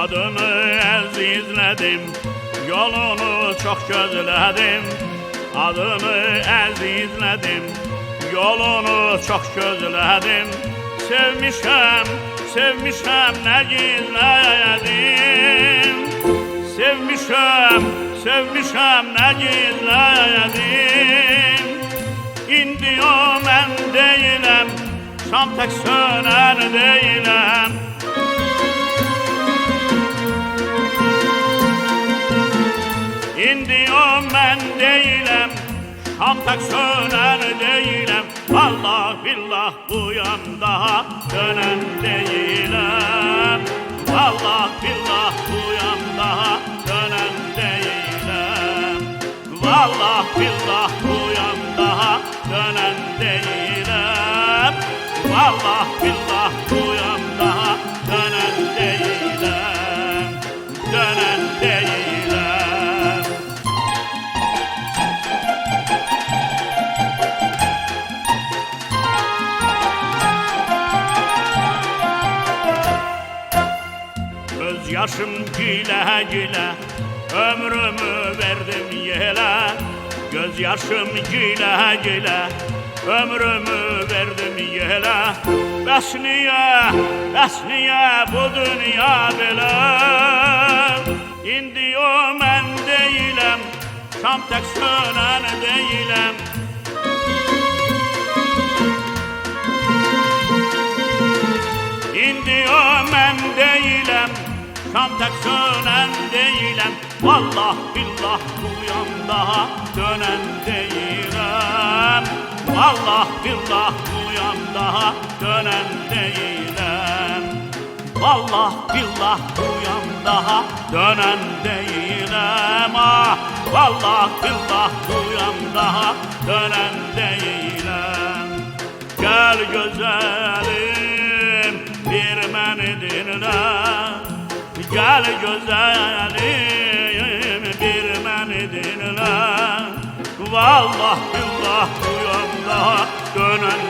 Adını əzizlədim, yolunu çox gözlədim. Adını əzizlədim, yolunu çox gözlədim. Sevmişəm, sevmişəm, nə gizlədim. Sevmişəm, sevmişəm, nə gizlədim. İndi o mən deyiləm, şam tək sönər deyiləm. İndi o mən deyiləm, şam tək sönər deyiləm. Vallah billah buyam daha dönən deyiləm. Vallah billah buyam daha dönən deyiləm. Vallah billah buyam daha dönən deyiləm. Vallah billah buyam daha dönən deyiləm. Dönən deyiləm. Göz yaşım gülə gülə, ömrümü verdim yelə. Göz yaşım gülə gülə, ömrümü verdim yelə. Bəs niyə bu dünya belə? İndi o mən deyiləm, şam tək sönən deyiləm. İndi o mən deyiləm, şam tək sönən deyiləm. Vallah billah buyam daha dönən deyiləm. Vallah billah buyam daha dönən deyiləm. Vallah billah buyam daha dönən deyiləm. Vallah billah buyam daha dönən deyiləm. Gəl gözəlim, bir məni dinlə. Gəl gözəlim, bir məni dinlə. Vallah billah buyam daha dönən